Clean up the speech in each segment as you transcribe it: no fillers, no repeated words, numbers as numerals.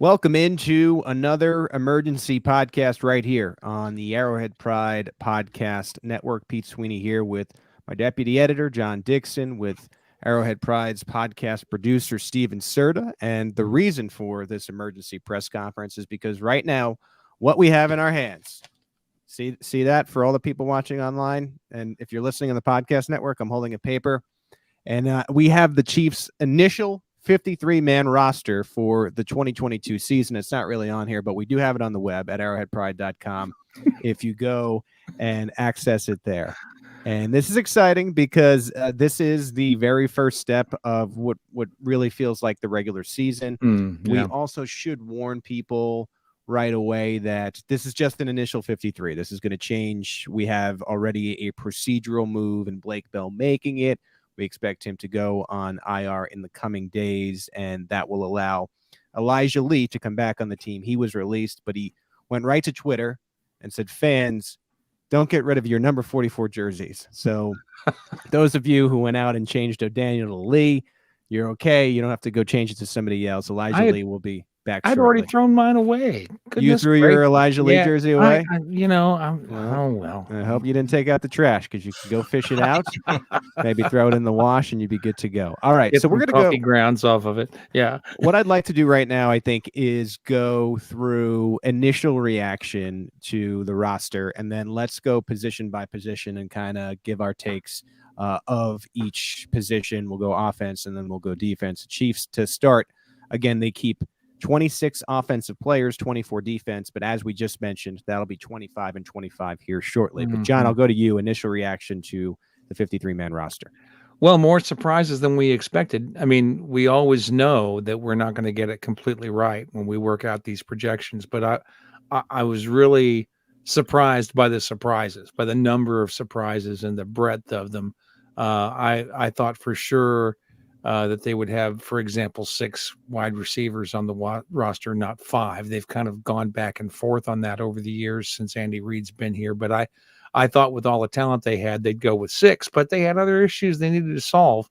Welcome into another emergency podcast right here on the Arrowhead Pride Podcast Network. Pete Sweeney here with my deputy editor, John Dixon, with Arrowhead Pride's podcast producer, Steven Serta. And the reason for this emergency press conference is because right now, what we have in our hands, see that for all the people watching online? And if you're listening on the podcast network, I'm holding a paper. And we have the Chiefs' initial 53-man roster for the 2022 season. It's not really on here, but we do have it on the web at arrowheadpride.com if you go and access it there. And this is exciting because this is the very first step of what really feels like the regular season. We also should warn people right away that this is just an initial 53. This is going to change. We have already a procedural move in Blake Bell making it. We expect him to go on IR in the coming days, and that will allow Elijah Lee to come back on the team. He was released, but he went right to Twitter and said, fans, don't get rid of your number 44 jerseys. So those of you who went out and changed O'Daniel to Lee, you're okay. You don't have to go change it to somebody else. Elijah Lee will be back shortly. I'd already thrown mine away. You threw your Elijah Lee jersey away? I hope you didn't take out the trash because you can go fish it out, maybe throw it in the wash, and you'd be good to go. All right, so we're going to go grounds off of it. Yeah. What I'd like to do right now, I think, is go through initial reaction to the roster, and then let's go position by position and kind of give our takes of each position. We'll go offense, and then we'll go defense. Chiefs to start. Again, they keep 26 offensive players, 24 defense, but as we just mentioned, that'll be 25 and 25 here shortly. But John, I'll go to you. Initial reaction to the 53-man roster. Well, more surprises than we expected. I mean, we always know that we're not going to get it completely right when we work out these projections, but I was really surprised by the surprises, by the number of surprises and the breadth of them. I thought for sure that they would have, for example, 6 wide receivers on the roster, not 5. They've kind of gone back and forth on that over the years since Andy Reid's been here. But I thought with all the talent they had, they'd go with 6. But they had other issues they needed to solve.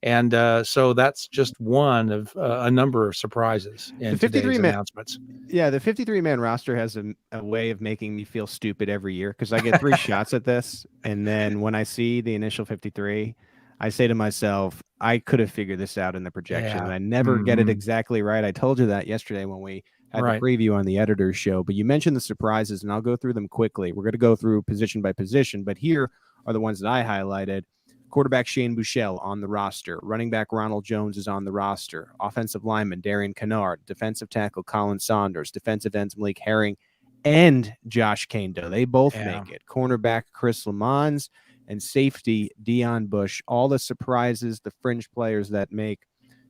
And so that's just one of a number of surprises in today's announcements. Yeah, the 53-man roster has a way of making me feel stupid every year because I get 3 shots at this. And then when I see the initial 53, I say to myself, I could have figured this out in the projection, and I never get it exactly right. I told you that yesterday when we had the preview on the editor's show, but you mentioned the surprises, and I'll go through them quickly. We're going to go through position by position, but here are the ones that I highlighted. Quarterback Shane Bouchell on the roster. Running back Ronald Jones is on the roster. Offensive lineman Darien Canard. Defensive tackle Colin Saunders. Defensive ends Malik Herring and Josh Kando. They both make it. Cornerback Chris Lamons. And safety, Dion Bush, all the surprises, the fringe players that make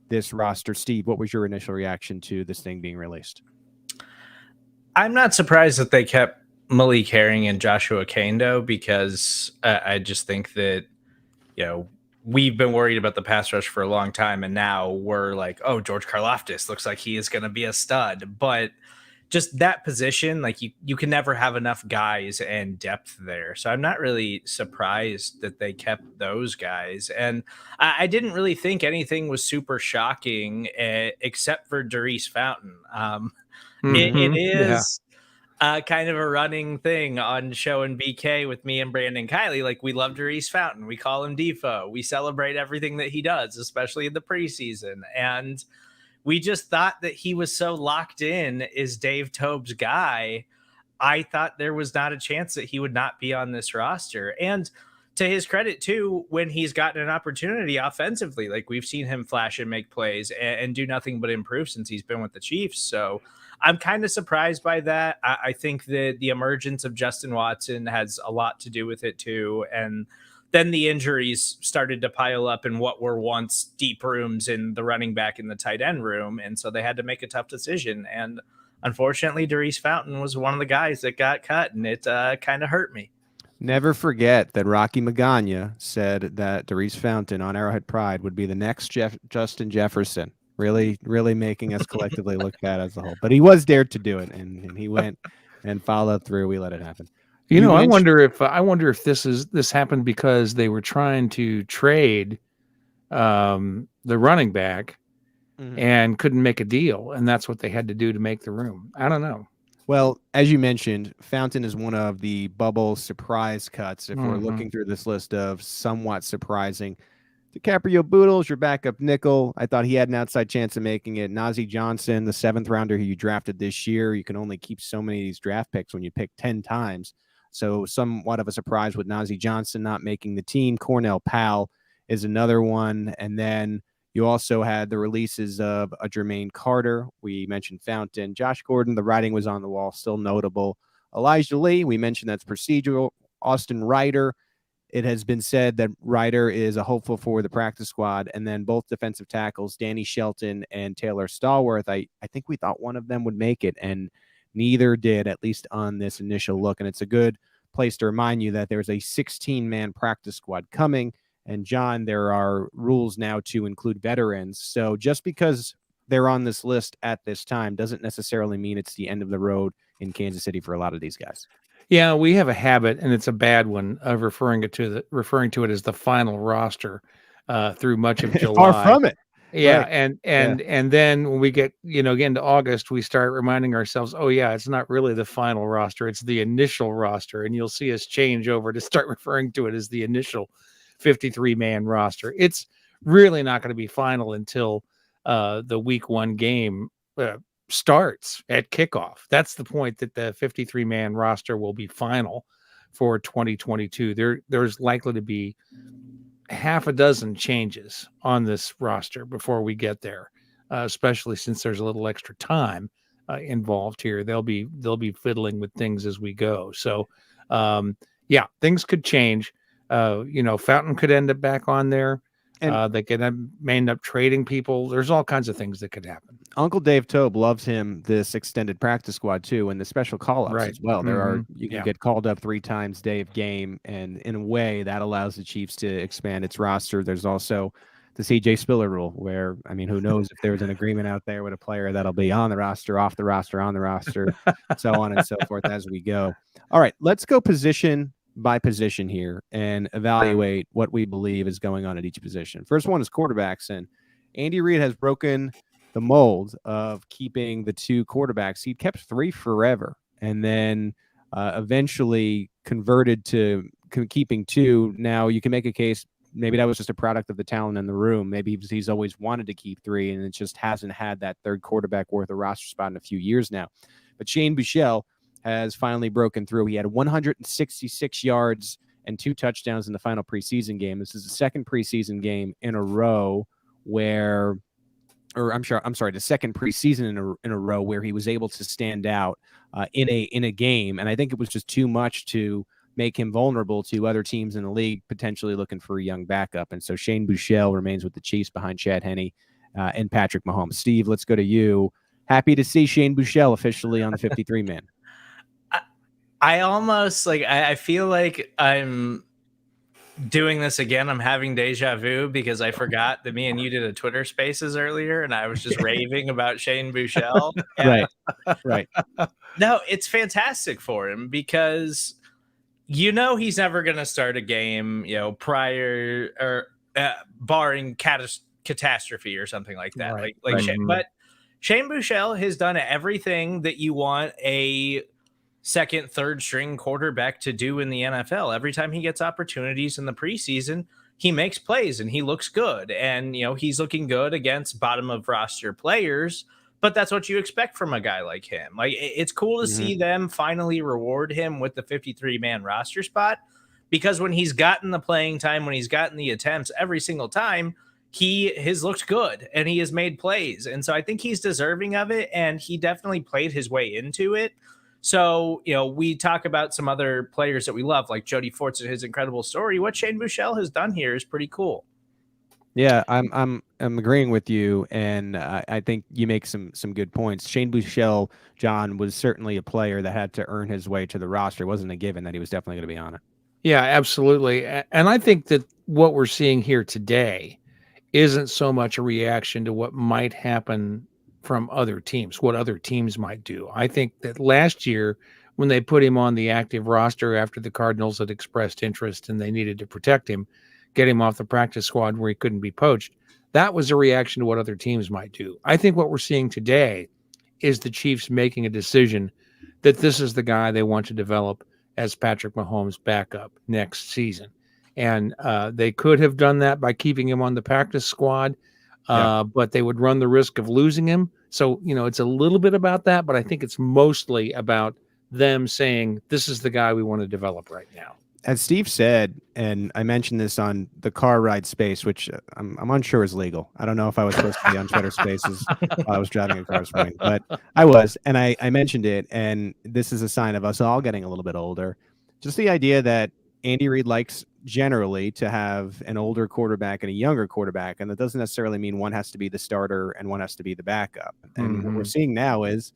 this roster. Steve, what was your initial reaction to this thing being released? I'm not surprised that they kept Malik Herring and Joshua Kando because I just think that, we've been worried about the pass rush for a long time, and now we're like, oh, George Karlaftis looks like he is going to be a stud. But just that position, like you can never have enough guys and depth there. So I'm not really surprised that they kept those guys. And I didn't really think anything was super shocking except for Darius Fountain. It is kind of a running thing on Show and BK with me and Brandon Kiley. Like, we love Darius Fountain. We call him Defo. We celebrate everything that he does, especially in the preseason. And we just thought that he was so locked in as Dave Toub's guy. I thought there was not a chance that he would not be on this roster. And to his credit, too, when he's gotten an opportunity offensively, like we've seen him flash and make plays and do nothing but improve since he's been with the Chiefs. So I'm kind of surprised by that. I think that the emergence of Justin Watson has a lot to do with it, too. And then the injuries started to pile up in what were once deep rooms in the running back and the tight end room. And so they had to make a tough decision. And unfortunately, Darius Fountain was one of the guys that got cut, and it kind of hurt me. Never forget that Rocky Magana said that Darius Fountain on Arrowhead Pride would be the next Justin Jefferson. Really, really making us collectively look bad as a whole. But he was dared to do it, and he went and followed through. We let it happen. I wonder if this happened because they were trying to trade the running back and couldn't make a deal, and that's what they had to do to make the room. I don't know. Well, as you mentioned, Fountain is one of the bubble surprise cuts. If we're looking through this list of somewhat surprising, DiCaprio Boodles, your backup nickel. I thought he had an outside chance of making it. Najee Johnson, the 7th rounder who you drafted this year. You can only keep so many of these draft picks when you pick 10 times. So somewhat of a surprise with Najee Johnson not making the team. Cornell Powell is another one. And then you also had the releases of a Jermaine Carter. We mentioned Fountain. Josh Gordon, the writing was on the wall, still notable. Elijah Lee, we mentioned that's procedural. Austin Ryder, it has been said that Ryder is a hopeful for the practice squad. And then both defensive tackles, Danny Shelton and Taylor Stallworth, I think we thought one of them would make it, and neither did, at least on this initial look. And it's a good place to remind you that there's a 16-man practice squad coming. And John, there are rules now to include veterans. So just because they're on this list at this time doesn't necessarily mean it's the end of the road in Kansas City for a lot of these guys. Yeah, we have a habit, and it's a bad one, of referring to it as the final roster through much of July. Far from it. Yeah, Right. and then when we get again to August, we start reminding ourselves, oh yeah, it's not really the final roster, it's the initial roster, and you'll see us change over to start referring to it as the initial 53-man roster. It's really not going to be final until the week 1 game starts at kickoff. That's the point that the 53-man roster will be final for 2022. There's likely to be half a dozen changes on this roster before we get there, especially since there's a little extra time involved here. They'll be fiddling with things as we go. So yeah, things could change. Fountain could end up back on there. And they may end up trading people. There's all kinds of things that could happen. Uncle Dave Tobe loves him this extended practice squad too, and the special call-ups as well. There are you can get called up 3 times day of game, and in a way that allows the Chiefs to expand its roster. There's also the CJ Spiller rule, where who knows if there's an agreement out there with a player that'll be on the roster, off the roster, on the roster, so on and so forth as we go. All right, let's go position by position here and evaluate what we believe is going on at each position. First one is quarterbacks, and Andy Reid has broken the mold of keeping the 2 quarterbacks. He kept 3 forever, and then eventually converted to keeping 2. Now you can make a case maybe that was just a product of the talent in the room. Maybe he's always wanted to keep 3, and it just hasn't had that 3rd quarterback worth a roster spot in a few years now. But Shane Bouchell has finally broken through. He had 166 yards and 2 touchdowns in the final preseason game. This is the 2nd preseason game in a row where, the 2nd preseason in a row where he was able to stand out in a game. And I think it was just too much to make him vulnerable to other teams in the league potentially looking for a young backup. And so Shane Bouchell remains with the Chiefs behind Chad Henne and Patrick Mahomes. Steve, let's go to you. Happy to see Shane Bouchell officially on the 53-man. I almost I feel like I'm doing this again. I'm having deja vu because I forgot that me and you did a Twitter Spaces earlier, and I was just raving about Shane Bouchell. Right. No, it's fantastic for him because he's never going to start a game, prior or barring catastrophe or something like that. Right. But Shane Bouchell has done everything that you want a 2nd, 3rd string quarterback to do in the NFL. Every time he gets opportunities in the preseason, he makes plays and he looks good. And, he's looking good against bottom of roster players, but that's what you expect from a guy like him. It's cool to see them finally reward him with the 53-man roster spot, because when he's gotten the playing time, when he's gotten the attempts every single time, he has looked good and he has made plays. And so I think he's deserving of it. And he definitely played his way into it. So, we talk about some other players that we love, like Jody Forts and his incredible story. What Shane Bouchell has done here is pretty cool. Yeah, I'm agreeing with you, and I think you make some good points. Shane Bouchell, John, was certainly a player that had to earn his way to the roster. It wasn't a given that he was definitely going to be on it. Yeah, absolutely. And I think that what we're seeing here today isn't so much a reaction to what might happen from other teams, what other teams might do. I think that last year, when they put him on the active roster after the Cardinals had expressed interest and they needed to protect him, get him off the practice squad where he couldn't be poached, that was a reaction to what other teams might do. I think what we're seeing today is the Chiefs making a decision that this is the guy they want to develop as Patrick Mahomes' backup next season. And they could have done that by keeping him on the practice squad, but they would run the risk of losing him. So, it's a little bit about that, but I think it's mostly about them saying, this is the guy we want to develop right now. As Steve said, and I mentioned this on the car ride space, which I'm unsure is legal. I don't know if I was supposed to be on Twitter Spaces while I was driving a car this morning, but I was, and I mentioned it, and this is a sign of us all getting a little bit older. Just the idea that Andy Reid likes generally to have an older quarterback and a younger quarterback, and that doesn't necessarily mean one has to be the starter and one has to be the backup. And what we're seeing now is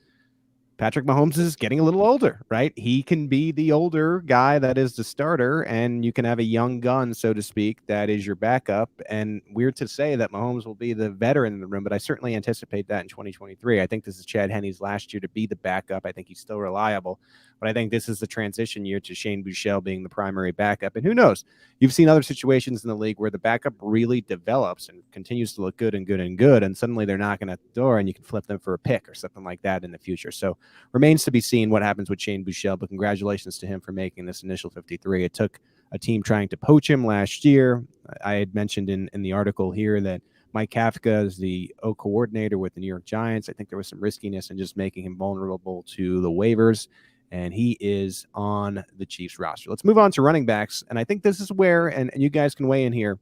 Patrick Mahomes is getting a little older, right? He can be the older guy that is the starter, and you can have a young gun, so to speak, that is your backup. And weird to say that Mahomes will be the veteran in the room, but I certainly anticipate that in 2023. I think this is Chad Henne's last year to be the backup. I think he's still reliable, but I think this is the transition year to Shane Bouchell being the primary backup. And who knows? You've seen other situations in the league where the backup really develops and continues to look good, and suddenly they're knocking at the door and you can flip them for a pick or something like that in the future. So remains to be seen what happens with Shane Bouchell, but congratulations to him for making this initial 53. It took a team trying to poach him last year. I had mentioned in the article here that Mike Kafka is the O coordinator with the New York Giants. I think there was some riskiness in just making him vulnerable to the waivers, and he is on the Chiefs roster. Let's move on to running backs, and I think this is where, and you guys can weigh in here,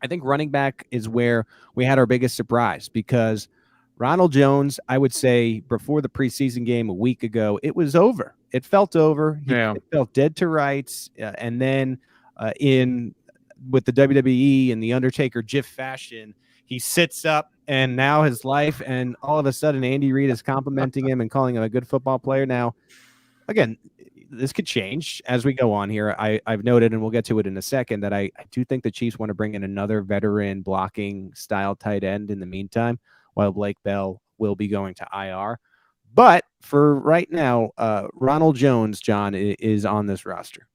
I think running back is where we had our biggest surprise, because Ronald Jones, I would say before the preseason game a week ago, it was over. It felt over. It felt dead to rights. And then with the WWE and the Undertaker GIF fashion, he sits up, and now his life, and all of a sudden Andy Reid is complimenting him and calling him a good football player. Now, again, this could change as we go on here. I've noted, and we'll get to it in a second, that I do think the Chiefs want to bring in another veteran blocking style tight end in the meantime, while Blake Bell will be going to IR. But for right now, Ronald Jones, John, is on this roster.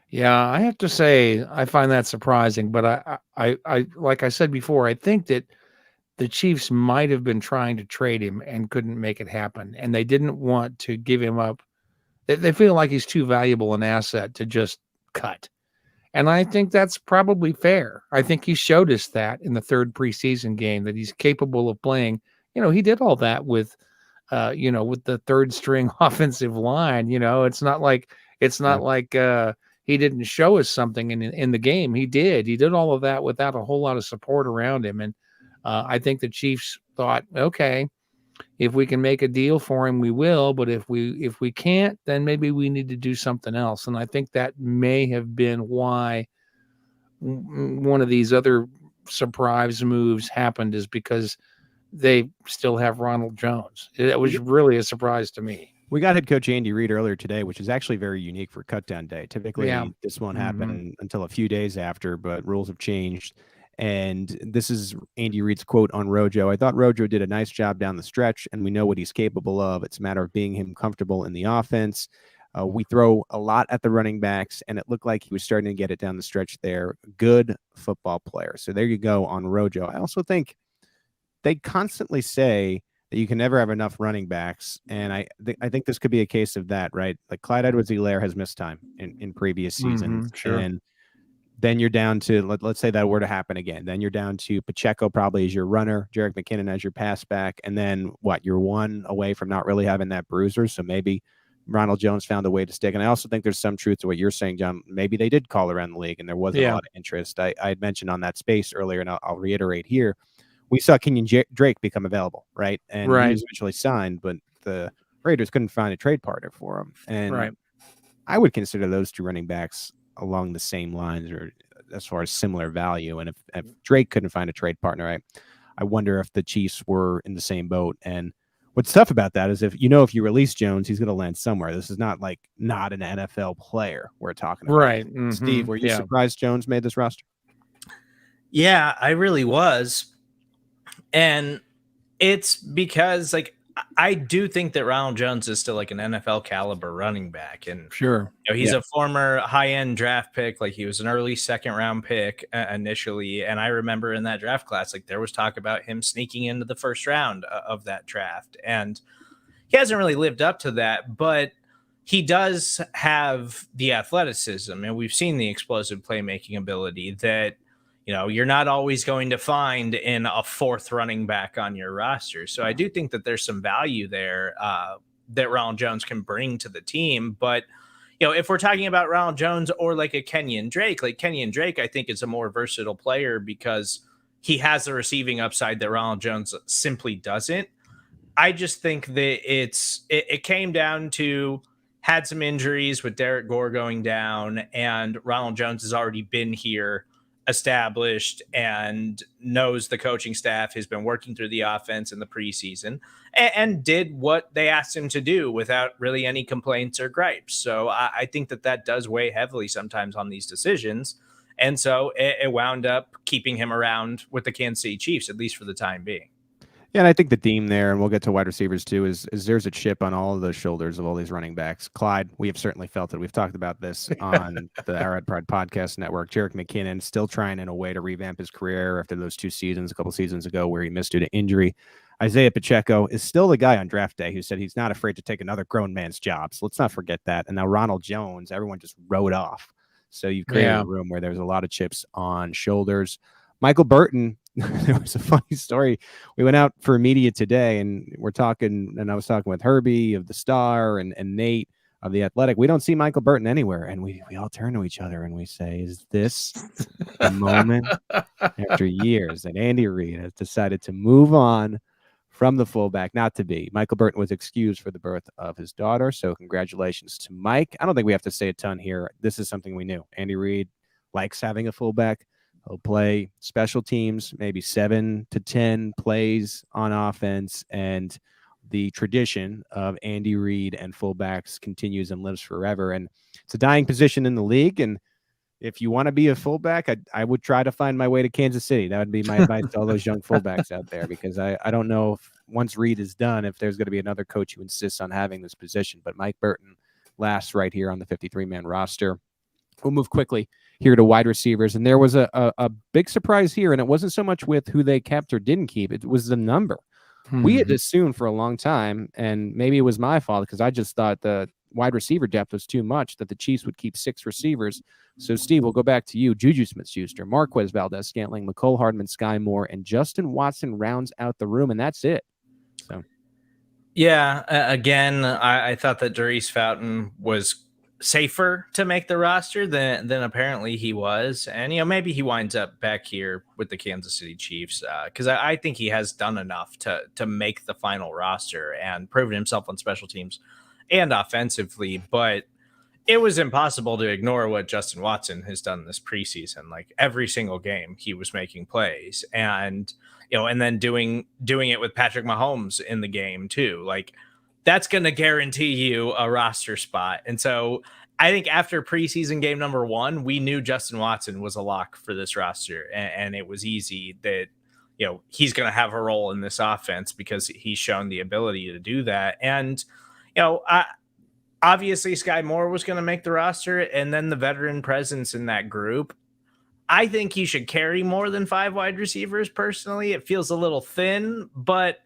Yeah, I have to say I find that surprising, but I like I said before, I think that the Chiefs might have been trying to trade him and couldn't make it happen, and they didn't want to give him up. They feel like he's too valuable an asset to just cut. And I think that's probably fair. I think he showed us that in the third preseason game, that he's capable of playing. He did all that with the third string offensive line. It's not like he didn't show us something in the game. He did all of that without a whole lot of support around him. And I think the Chiefs thought, okay, if we can make a deal for him, we will. But if we can't, then maybe we need to do something else. And I think that may have been why one of these other surprise moves happened, is because they still have Ronald Jones. It was really a surprise to me. We got head coach Andy Reid earlier today, which is actually very unique for cutdown day. Typically, this won't happen until a few days after, but rules have changed. And this is Andy Reid's quote on Rojo. I thought Rojo did a nice job down the stretch, and we know what he's capable of. It's a matter of being him comfortable in the offense. We throw a lot at the running backs, and it looked like he was starting to get it down the stretch there. Good football player. So there you go on Rojo. I also think they constantly say that you can never have enough running backs, and I think this could be a case of that, right? Like Clyde Edwards-Helaire has missed time in previous seasons. Sure. And then you're down to, let's say that were to happen again. Then you're down to Pacheco probably as your runner, Jerick McKinnon as your pass back, and then you're one away from not really having that bruiser. So maybe Ronald Jones found a way to stick. And I also think there's some truth to what you're saying, John. Maybe they did call around the league, and there wasn't a lot of interest. I had mentioned on that space earlier, and I'll reiterate here. We saw Kenyon Drake become available, right? And he was eventually signed, but the Raiders couldn't find a trade partner for him. And I would consider those two running backs along the same lines, or as far as similar value. And if Drake couldn't find a trade partner, I wonder if the Chiefs were in the same boat. And what's tough about that is if you release Jones, he's going to land somewhere. This is not an NFL player we're talking about. Right. Steve, were you surprised Jones made this roster? Yeah, I really was. And it's because I do think that Ronald Jones is still like an NFL caliber running back, and Sure. he's a former high end draft pick. Like he was an early second round pick initially, and I remember in that draft class, like there was talk about him sneaking into the first round of that draft, and he hasn't really lived up to that, but he does have the athleticism, and we've seen the explosive playmaking ability that you're not always going to find in a fourth running back on your roster. So I do think that there's some value there that Ronald Jones can bring to the team. But if we're talking about Ronald Jones or like a Kenyon Drake, I think is a more versatile player because he has the receiving upside that Ronald Jones simply doesn't. I just think that it came down to had some injuries with Derek Gore going down, and Ronald Jones has already been here, established, and knows the coaching staff, has been working through the offense in the preseason and did what they asked him to do without really any complaints or gripes. So I think that does weigh heavily sometimes on these decisions. And so it wound up keeping him around with the Kansas City Chiefs, at least for the time being. Yeah, and I think the theme there, and we'll get to wide receivers too, is there's a chip on all of the shoulders of all these running backs. Clyde, we have certainly felt it. We've talked about this on the Arrowhead Pride Podcast Network. Jerick McKinnon still trying in a way to revamp his career after those 2 seasons, a couple seasons ago, where he missed due to injury. Isaiah Pacheco is still the guy on draft day who said he's not afraid to take another grown man's job. So let's not forget that. And now Ronald Jones, everyone just wrote off. So you've created a room where there's a lot of chips on shoulders. Michael Burton, there was a funny story. We went out for media today, and we're talking, and I was talking with Herbie of the Star and Nate of the Athletic. We don't see Michael Burton anywhere, and we all turn to each other and we say, "Is this the moment?" After years, that Andy Reid has decided to move on from the fullback, not to be. Michael Burton was excused for the birth of his daughter, so congratulations to Mike. I don't think we have to say a ton here. This is something we knew. Andy Reid likes having a fullback. He'll play special teams, maybe 7 to 10 plays on offense, and the tradition of Andy Reid and fullbacks continues and lives forever. And it's a dying position in the league. And if you want to be a fullback, I would try to find my way to Kansas City. That would be my advice to all those young fullbacks out there, because I don't know if once Reid is done, if there's going to be another coach who insists on having this position. But Mike Burton lasts right here on the 53-man roster. We'll move quickly here to wide receivers. And there was a big surprise here, and it wasn't so much with who they kept or didn't keep. It was the number. We had assumed for a long time, and maybe it was my fault because I just thought the wide receiver depth was too much, that the Chiefs would keep 6 receivers. So, Steve, we'll go back to you. Juju Smith-Schuster, Marquez Valdez-Scantling, Mecole Hardman, Sky Moore, and Justin Watson rounds out the room, and that's it. So, yeah, again, I thought that Darius Fountain was safer to make the roster than apparently he was. And, maybe he winds up back here with the Kansas City Chiefs because I think he has done enough to make the final roster and proven himself on special teams and offensively. But it was impossible to ignore what Justin Watson has done this preseason. Like every single game he was making plays, and and then doing it with Patrick Mahomes in the game too. Like that's going to guarantee you a roster spot. And so I think after preseason game number 1, we knew Justin Watson was a lock for this roster, and it was easy that he's going to have a role in this offense because he's shown the ability to do that. And obviously Sky Moore was going to make the roster, and then the veteran presence in that group. I think he should carry more than 5 wide receivers. Personally, it feels a little thin, but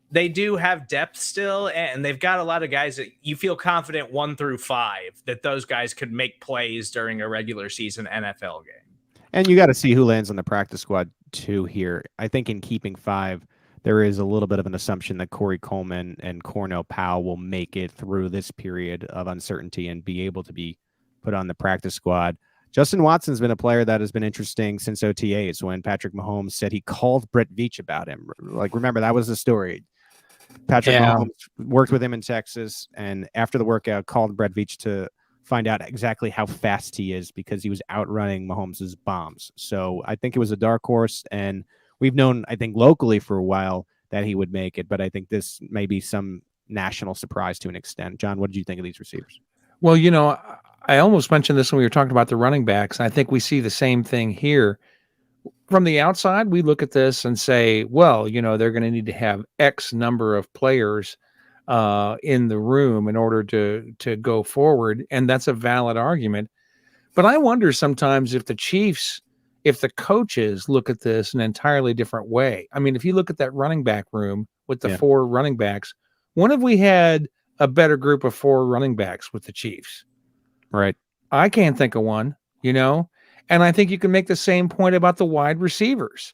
they do have depth still, and they've got a lot of guys that you feel confident 1 through 5 that those guys could make plays during a regular season NFL game. And you got to see who lands on the practice squad too here. I think in keeping 5, there is a little bit of an assumption that Corey Coleman and Cornell Powell will make it through this period of uncertainty and be able to be put on the practice squad. Justin Watson's been a player that has been interesting since OTAs, when Patrick Mahomes said he called Brett Veach about him. Like, remember, that was the story. Patrick Mahomes worked with him in Texas, and after the workout called Brett Veach to find out exactly how fast he is because he was outrunning Mahomes' bombs. So I think it was a dark horse, and we've known, I think, locally for a while that he would make it, but I think this may be some national surprise to an extent. John, what did you think of these receivers? Well, I almost mentioned this when we were talking about the running backs. I think we see the same thing here. from the outside, we look at this and say, well, they're going to need to have X number of players in the room in order to go forward. And that's a valid argument. But I wonder sometimes if the coaches look at this an entirely different way. I mean, if you look at that running back room with the 4 running backs, when have we had a better group of 4 running backs with the Chiefs? Right. I can't think of one, and I think you can make the same point about the wide receivers.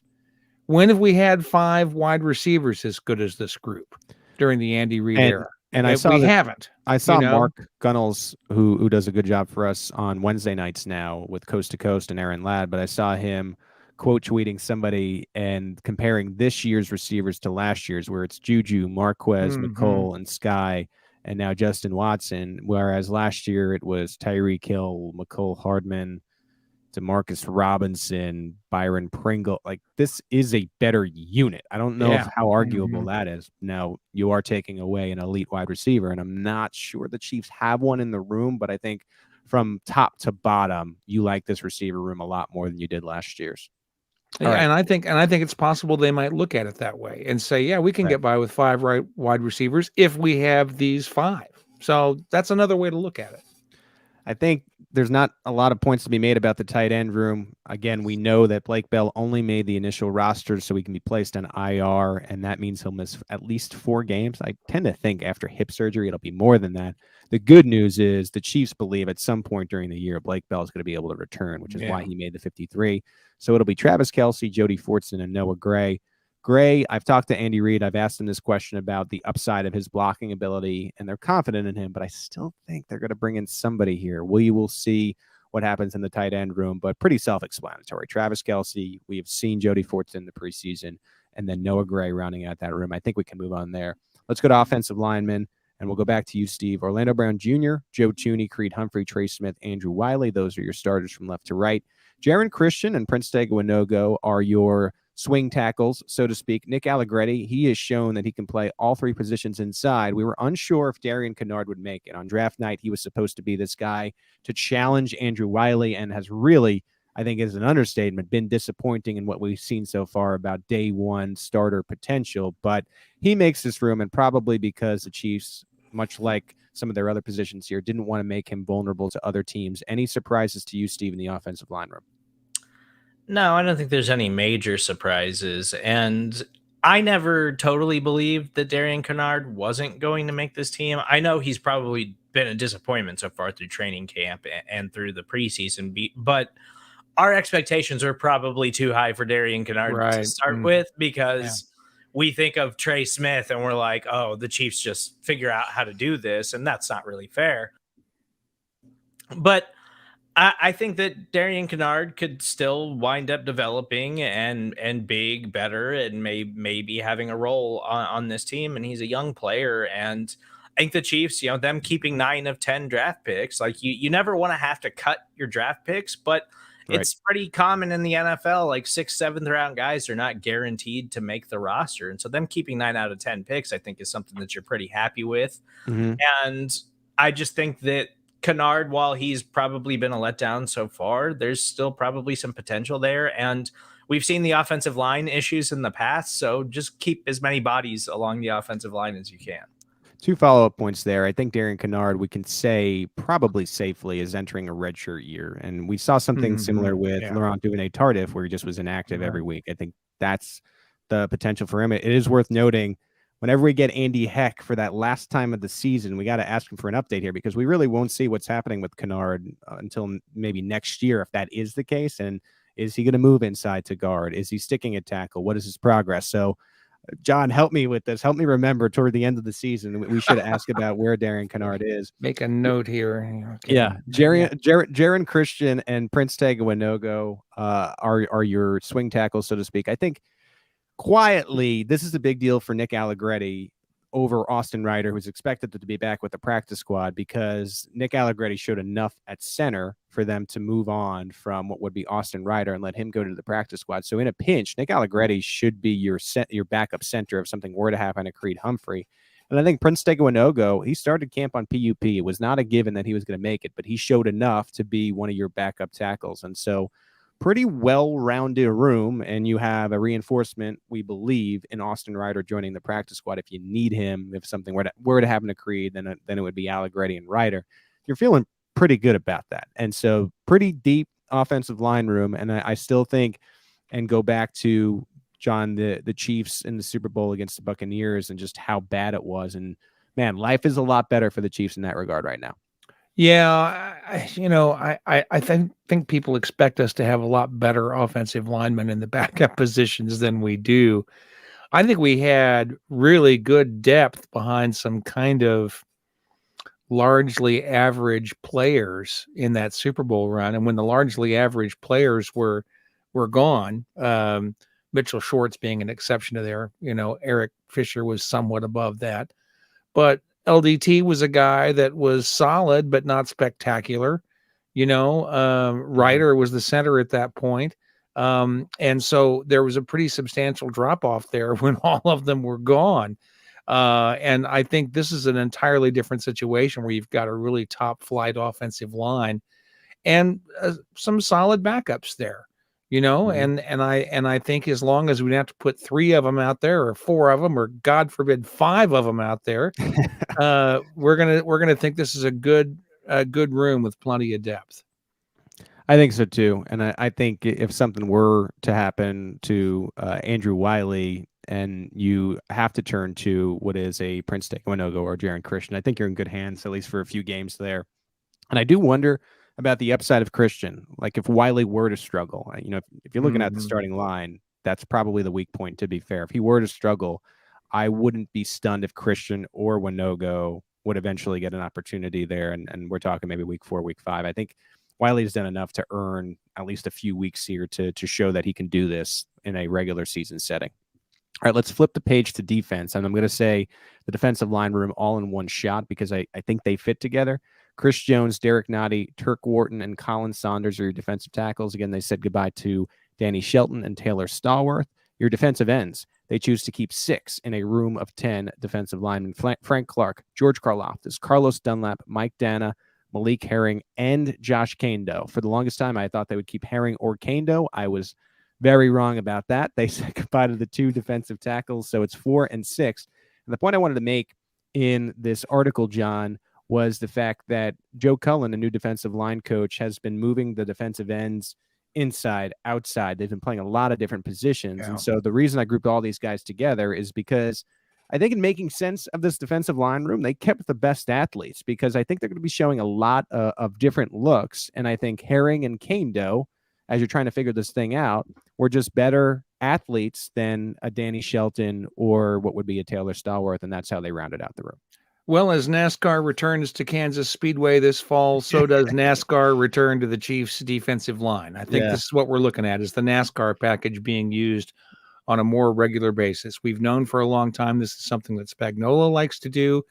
When have we had 5 wide receivers as good as this group during the Andy Reid era? And we haven't. I saw Mark Gunnels, who does a good job for us on Wednesday nights now with Coast to Coast and Aaron Ladd, but I saw him quote tweeting somebody and comparing this year's receivers to last year's, where it's Juju, Marquez, McCole, and Sky, and now Justin Watson, whereas last year it was Tyreek Hill, McCole Hardman, DeMarcus Robinson, Byron Pringle. Like, this is a better unit. I don't know how arguable that is. Now, you are taking away an elite wide receiver, and I'm not sure the Chiefs have one in the room, but I think from top to bottom, you like this receiver room a lot more than you did last year's. Yeah, right. and I think it's possible they might look at it that way and say, we can get by with 5 wide receivers if we have these 5. So that's another way to look at it. I think there's not a lot of points to be made about the tight end room. Again, we know that Blake Bell only made the initial roster so he can be placed on IR, and that means he'll miss at least 4 games. I tend to think after hip surgery, it'll be more than that. The good news is the Chiefs believe at some point during the year, Blake Bell is going to be able to return, which is why he made the 53. So it'll be Travis Kelce, Jody Fortson, and Noah Gray. Gray, I've talked to Andy Reid. I've asked him this question about the upside of his blocking ability, and they're confident in him, but I still think they're going to bring in somebody here. We will see what happens in the tight end room, but pretty self-explanatory. Travis Kelce, we have seen Jody Fortson in the preseason, and then Noah Gray rounding out that room. I think we can move on there. Let's go to offensive linemen, and we'll go back to you, Steve. Orlando Brown Jr., Joe Thuney, Creed Humphrey, Trey Smith, Andrew Wiley. Those are your starters from left to right. Jaron Christian and Prince Tega Wanogho are your swing tackles, so to speak. Nick Allegretti, he has shown that he can play all 3 positions inside. We were unsure if Darian Canard would make it. On draft night, he was supposed to be this guy to challenge Andrew Wiley, and has really, I think is an understatement, been disappointing in what we've seen so far about day 1 starter potential. But he makes this room, and probably because the Chiefs, much like some of their other positions here, didn't want to make him vulnerable to other teams. Any surprises to you, Steve, in the offensive line room? No, I don't think there's any major surprises. And I never totally believed that Darian Canard wasn't going to make this team. I know he's probably been a disappointment so far through training camp and through the preseason, but our expectations are probably too high for Darian Canard to start with, because we think of Trey Smith and we're like, oh, the Chiefs just figure out how to do this. And that's not really fair. But I think that Darian Canard could still wind up developing and being better, and maybe having a role on this team. And he's a young player. And I think the Chiefs, them keeping 9 of 10 draft picks, like you never want to have to cut your draft picks, but it's pretty common in the NFL. Like 6th, 7th round guys are not guaranteed to make the roster. And so them keeping 9 out of 10 picks, I think, is something that you're pretty happy with. And I just think that Canard, while he's probably been a letdown so far, there's still probably some potential there. And we've seen the offensive line issues in the past. So just keep as many bodies along the offensive line as you can. 2 follow-up points there. I think Darian Canard, we can say probably safely, is entering a redshirt year. And we saw something similar with Laurent Duvernay-Tardif, where he just was inactive every week. I think that's the potential for him. It is worth noting, whenever we get Andy Heck for that last time of the season, we got to ask him for an update here, because we really won't see what's happening with Canard until maybe next year, if that is the case. And is he going to move inside to guard? Is he sticking at tackle? What is his progress? So, John, help me with this. Help me remember toward the end of the season, we should ask about where Darian Canard is. Make a note here. Okay. Yeah. Jaron Christian and Prince Tega Wanogho are your swing tackles, so to speak. I think quietly, this is a big deal for Nick Allegretti over Austin Ryder, who's expected to be back with the practice squad, because Nick Allegretti showed enough at center for them to move on from what would be Austin Ryder and let him go to the practice squad. So in a pinch, Nick Allegretti should be your backup center if something were to happen to Creed Humphrey. And I think Prince Tega Wanogho, he started camp on PUP. It was not a given that he was going to make it, but he showed enough to be one of your backup tackles. And so pretty well-rounded room, and you have a reinforcement, we believe, in Austin Ryder joining the practice squad if you need him. If something were to happen to Creed, then it would be Allegretti and Ryder. You're feeling pretty good about that. And so pretty deep offensive line room. And I still think, and go back to John, the Chiefs in the Super Bowl against the Buccaneers and just how bad it was. And man, life is a lot better for the Chiefs in that regard right now. Yeah, I think people expect us to have a lot better offensive linemen in the backup positions than we do. I think we had really good depth behind some kind of largely average players in that Super Bowl run. And when the largely average players were gone, Mitchell Schwartz being an exception to there, Eric Fisher was somewhat above that. But LDT was a guy that was solid, but not spectacular. Ryder was the center at that point. And so there was a pretty substantial drop off there when all of them were gone. And I think this is an entirely different situation where you've got a really top flight offensive line and some solid backups there. And I think as long as we have to put 3 of them out there, or 4 of them, or God forbid 5 of them out there, we're gonna think this is a good room with plenty of depth. I think so too, and I think if something were to happen to Andrew Wiley, and you have to turn to what is a Prince Winogo or Jaron Christian, I think you're in good hands, at least for a few games there. And I do wonder about the upside of Christian. Like if Wiley were to struggle, if you're looking at the starting line, that's probably the weak point, to be fair. If he were to struggle, I wouldn't be stunned if Christian or Winogo would eventually get an opportunity there. And we're talking maybe week 4, week 5. I think Wiley's done enough to earn at least a few weeks here to show that he can do this in a regular season setting. All right, let's flip the page to defense. And I'm going to say the defensive line room all in one shot because I think they fit together. Chris Jones, Derek Nottie, Turk Wharton, and Colin Saunders are your defensive tackles. Again, they said goodbye to Danny Shelton and Taylor Stallworth. Your defensive ends, they choose to keep 6 in a room of 10 defensive linemen. Frank Clark, George Karlaftis, Carlos Dunlap, Mike Dana, Malik Herring, and Josh Kaindoh. For the longest time, I thought they would keep Herring or Kaindoh. I was very wrong about that. They said goodbye to the 2 defensive tackles, so it's 4 and 6. And the point I wanted to make in this article, John, was the fact that Joe Cullen, a new defensive line coach, has been moving the defensive ends inside, outside. They've been playing a lot of different positions. Yeah. And so the reason I grouped all these guys together is because I think in making sense of this defensive line room, they kept the best athletes because I think they're going to be showing a lot of different looks. And I think Herring and Kaindoh, as you're trying to figure this thing out, were just better athletes than a Danny Shelton or what would be a Taylor Stallworth. And that's how they rounded out the room. Well, as NASCAR returns to Kansas Speedway this fall, so does NASCAR return to the Chiefs' defensive line. I think this is what we're looking at, is the NASCAR package being used on a more regular basis. We've known for a long time this is something that Spagnuolo likes to do,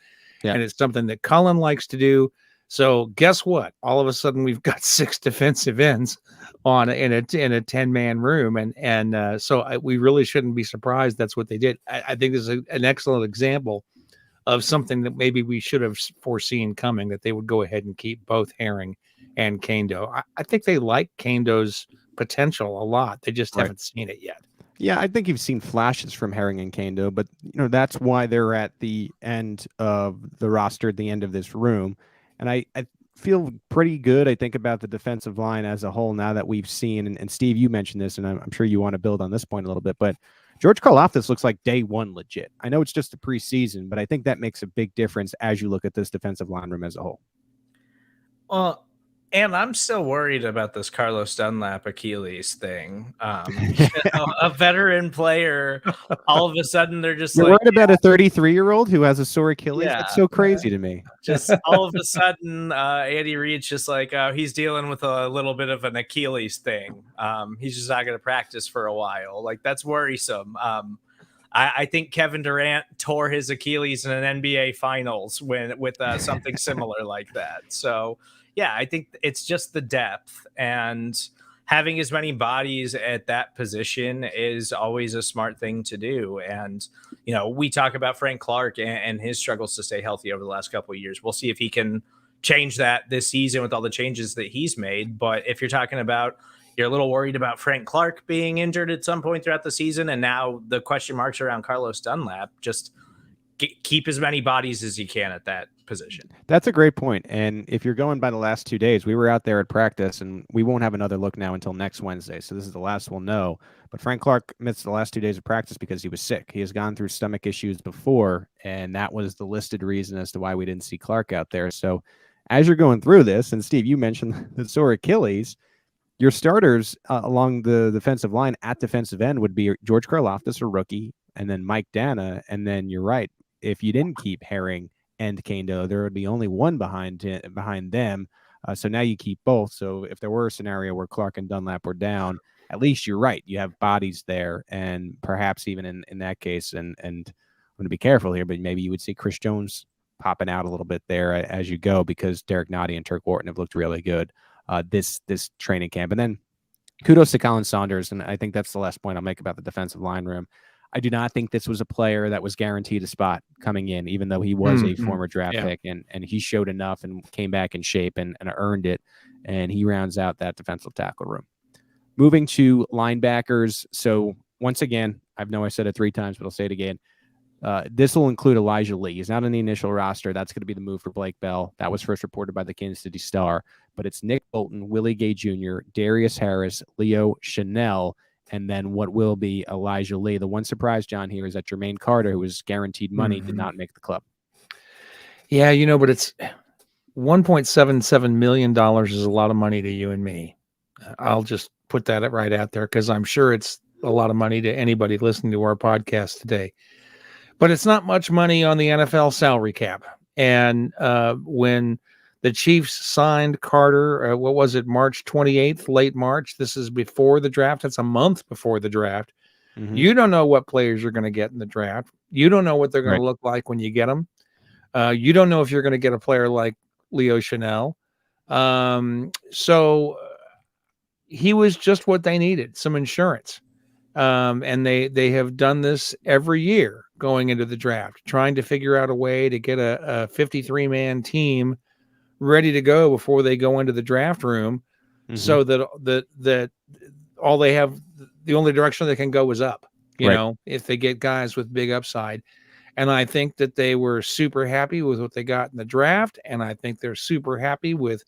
and it's something that Cullen likes to do. So guess what? All of a sudden, we've got 6 defensive ends in a 10-man room, and so we really shouldn't be surprised that's what they did. I think this is an excellent example of something that maybe we should have foreseen coming, that they would go ahead and keep both Herring and Kaindoh. I think they like Kaindoh's potential a lot. They just haven't seen it yet. Yeah, I think you've seen flashes from Herring and Kaindoh, but that's why they're at the end of the roster, at the end of this room. And I feel pretty good, I think, about the defensive line as a whole now that we've seen, and Steve, you mentioned this, and I'm sure you want to build on this point a little bit, but George Karlaftis looks like day one legit. I know it's just the preseason, but I think that makes a big difference as you look at this defensive line room as a whole. Well, and I'm still worried about this Carlos Dunlap Achilles thing. A veteran player, all of a sudden they're just You're worried about a 33-year-old who has a sore Achilles? Yeah, that's so crazy to me. Just all of a sudden, Andy Reid's just like, he's dealing with a little bit of an Achilles thing. He's just not going to practice for a while. Like, that's worrisome. I think Kevin Durant tore his Achilles in an NBA Finals with something similar like that. So, yeah, I think it's just the depth, and having as many bodies at that position is always a smart thing to do. And, we talk about Frank Clark and his struggles to stay healthy over the last couple of years. We'll see if he can change that this season with all the changes that he's made. But if you're talking about, You're a little worried about Frank Clark being injured at some point throughout the season, and now the question marks around Carlos Dunlap. Just keep as many bodies as you can at that position. That's a great point. And if you're going by the last 2 days, we were out there at practice, and we won't have another look now until next Wednesday. So this is the last we'll know. But Frank Clark missed the last 2 days of practice because he was sick. He has gone through stomach issues before, and that was the listed reason as to why we didn't see Clark out there. So as you're going through this, and Steve, you mentioned the sore Achilles, your starters along the defensive line at defensive end would be George Karlaftis, a rookie, and then Mike Dana. And then you're right. If you didn't keep Herring and Kando, there would be only one behind them. So now you keep both. So if there were a scenario where Clark and Dunlap were down, at least you're right. You have bodies there, and perhaps even in that case, and I'm going to be careful here, but maybe you would see Chris Jones popping out a little bit there as you go, because Derek Nottie and Turk Wharton have looked really good this training camp. And then kudos to Colin Saunders, and I think that's the last point I'll make about the defensive line room. I do not think this was a player that was guaranteed a spot coming in, even though he was a former draft pick, and he showed enough and came back in shape and earned it, and he rounds out that defensive tackle room. Moving to linebackers. So once again, I know I said it 3 times, but I'll say it again. This will include Elijah Lee. He's not on the initial roster. That's going to be the move for Blake Bell. That was first reported by the Kansas City Star. But it's Nick Bolton, Willie Gay Jr., Darius Harris, Leo Chanel, and then what will be Elijah Lee. The one surprise, John, here is that Jermaine Carter, who was guaranteed money, did not make the club. Yeah, but it's $1.77 million is a lot of money to you and me. I'll just put that right out there because I'm sure it's a lot of money to anybody listening to our podcast today. But it's not much money on the NFL salary cap. And when the Chiefs signed Carter, what was it, March 28th, late March? This is before the draft. It's a month before the draft. Mm-hmm. You don't know what players you're going to get in the draft. You don't know what they're going to look like when you get them. You don't know if you're going to get a player like Leo Chanel. So he was just what they needed, some insurance. And they have done this every year going into the draft, trying to figure out a way to get a 53-man team ready to go before they go into the draft room, so that all they have, the only direction they can go is up, you know, if they get guys with big upside. And I think that they were super happy with what they got in the draft. And I think they're super happy with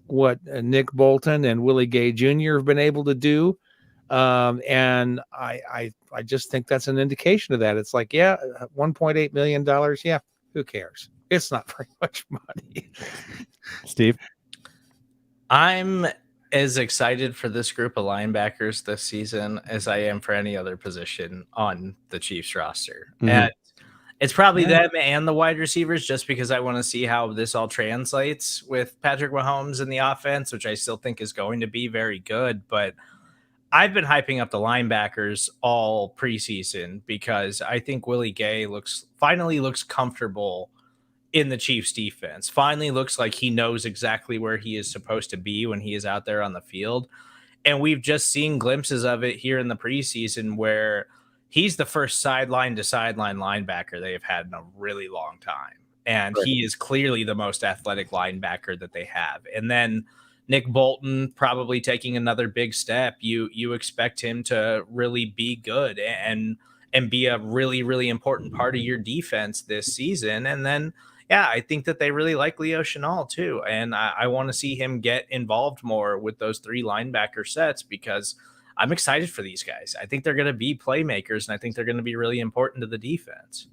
what Nick Bolton and Willie Gay Jr. have been able to do. And I just think that's an indication of that. It's like, yeah, $1.8 million. Yeah. Who cares? It's not very much money. Steve? I'm as excited for this group of linebackers this season as I am for any other position on the Chiefs roster. And it's probably them and the wide receivers, just because I want to see how this all translates with Patrick Mahomes in the offense, which I still think is going to be very good. But I've been hyping up the linebackers all preseason because I think Willie Gay finally looks comfortable in the Chiefs defense. Finally looks like he knows exactly where he is supposed to be when he is out there on the field. And we've just seen glimpses of it here in the preseason where he's the first sideline to sideline linebacker they've had in a really long time. And he is clearly the most athletic linebacker that they have. And then Nick Bolton probably taking another big step. You expect him to really be good and be a really, really important part of your defense this season. And then, yeah, I think that they really like Leo Chanel too. And I want to see him get involved more with those 3 linebacker sets because I'm excited for these guys. I think they're going to be playmakers, and I think they're going to be really important to the defense.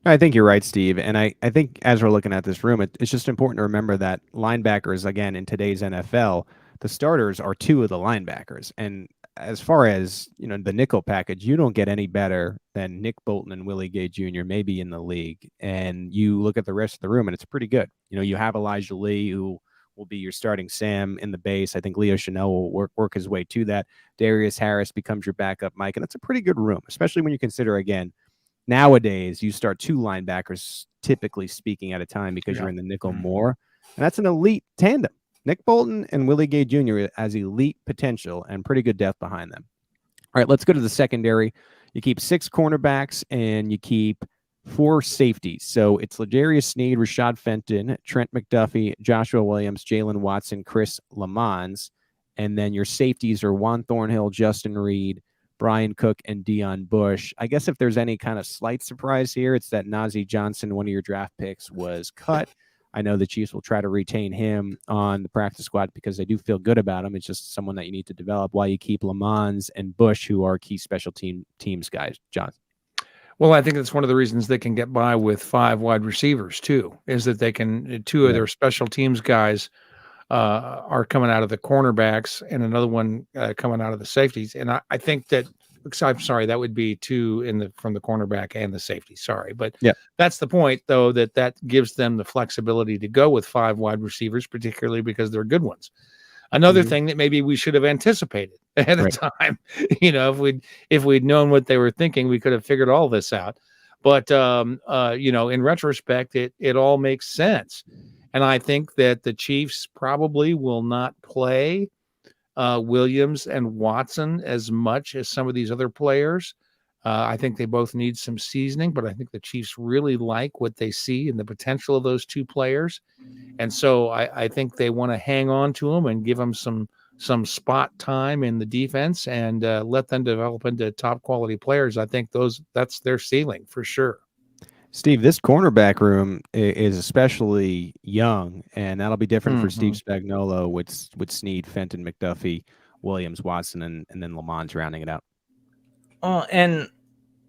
I think you're right, Steve. And I think as we're looking at this room, it's just important to remember that linebackers, again, in today's NFL, the starters are 2 of the linebackers. And as far as, the nickel package, you don't get any better than Nick Bolton and Willie Gay Jr. maybe in the league. And you look at the rest of the room, and it's pretty good. You have Elijah Lee, who will be your starting Sam in the base. I think Leo Chanel will work his way to that. Darius Harris becomes your backup Mike. And it's a pretty good room, especially when you consider, again, nowadays you start 2 linebackers, typically speaking, at a time because you're in the nickel more. And that's an elite tandem. Nick Bolton and Willie Gay Jr. has elite potential and pretty good depth behind them. All right, let's go to the secondary. You keep 6 cornerbacks and you keep 4 safeties. So it's L'Jarius Sneed, Rashad Fenton, Trent McDuffie, Joshua Williams, Jalen Watson, Chris Lamons. And then your safeties are Juan Thornhill, Justin Reed, Brian Cook, and Deion Bush. I guess if there's any kind of slight surprise here, it's that Najee Johnson, one of your draft picks, was cut. I know the Chiefs will try to retain him on the practice squad because they do feel good about him. It's just someone that you need to develop while you keep Lamons and Bush, who are key special teams guys. John. Well, I think that's one of the reasons they can get by with 5 wide receivers too, is that they can, 2 of their special teams guys are coming out of the cornerbacks and another one coming out of the safeties. And I think that, I'm sorry, that would be 2 from the cornerback and the safety. Sorry. But that's the point, though, that gives them the flexibility to go with 5 wide receivers, particularly because they're good ones. Another thing that maybe we should have anticipated ahead of time, if we'd known what they were thinking, we could have figured all this out. But, in retrospect, it all makes sense. And I think that the Chiefs probably will not play Williams and Watson as much as some of these other players. I think they both need some seasoning, but I think the Chiefs really like what they see and the potential of those 2 players. And so I think they want to hang on to them and give them some spot time in the defense and let them develop into top quality players. I think that's their ceiling for sure. Steve, this cornerback room is especially young, and that'll be different for Steve Spagnuolo with Snead, Fenton, McDuffie, Williams, Watson, and then Lamont rounding it out. Oh, and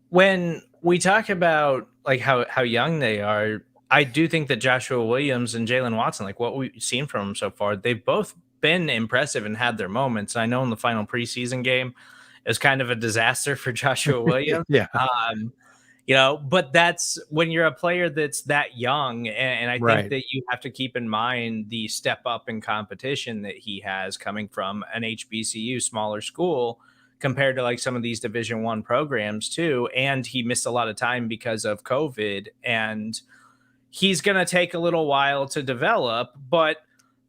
when we talk about like how young they are, I do think that Joshua Williams and Jalen Watson, like what we've seen from them so far, they've both been impressive and had their moments. I know in the final preseason game, it was kind of a disaster for Joshua Williams. But that's when you're a player that's that young. And I think that you have to keep in mind the step up in competition that he has coming from an HBCU smaller school compared to like some of these Division I programs too. And he missed a lot of time because of COVID, and he's going to take a little while to develop, but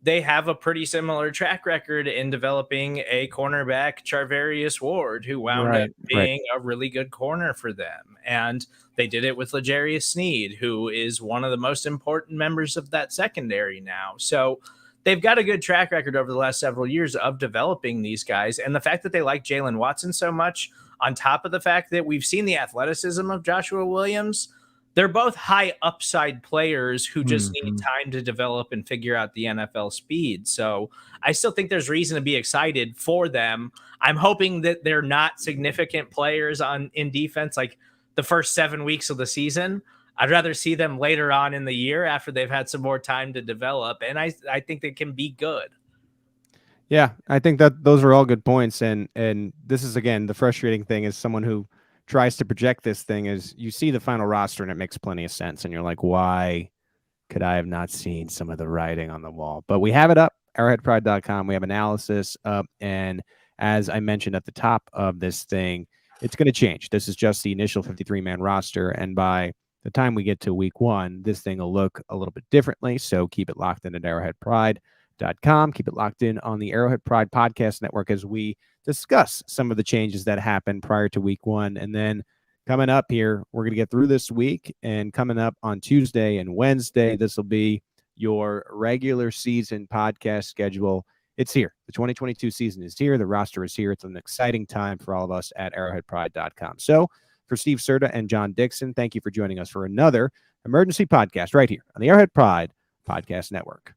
they have a pretty similar track record in developing a cornerback, Charvarius Ward, who wound up being a really good corner for them. And they did it with L'Jarius Sneed, who is one of the most important members of that secondary now. So they've got a good track record over the last several years of developing these guys. And the fact that they like Jalen Watson so much, on top of the fact that we've seen the athleticism of Joshua Williams, they're both high upside players who just need time to develop and figure out the NFL speed. So I still think there's reason to be excited for them. I'm hoping that they're not significant players in defense like the first 7 weeks of the season. I'd rather see them later on in the year after they've had some more time to develop. And I think they can be good. Yeah, I think that those are all good points. And this is, again, the frustrating thing is someone who tries to project this thing is you see the final roster and it makes plenty of sense. And you're like, why could I have not seen some of the writing on the wall? But we have it up, arrowheadpride.com. We have analysis up. And as I mentioned at the top of this thing, it's going to change. This is just the initial 53-man roster. And by the time we get to week 1, this thing will look a little bit differently. So keep it locked in at arrowheadpride.com. Keep it locked in on the Arrowhead Pride Podcast Network as we discuss some of the changes that happened prior to week 1. And then coming up here, we're going to get through this week, and coming up on Tuesday and Wednesday, this will be your regular season podcast schedule. It's here. The 2022 season is here. The roster is here. It's an exciting time for all of us at arrowheadpride.com. So for Steve Serta and John Dixon, thank you for joining us for another emergency podcast right here on the Arrowhead Pride Podcast Network.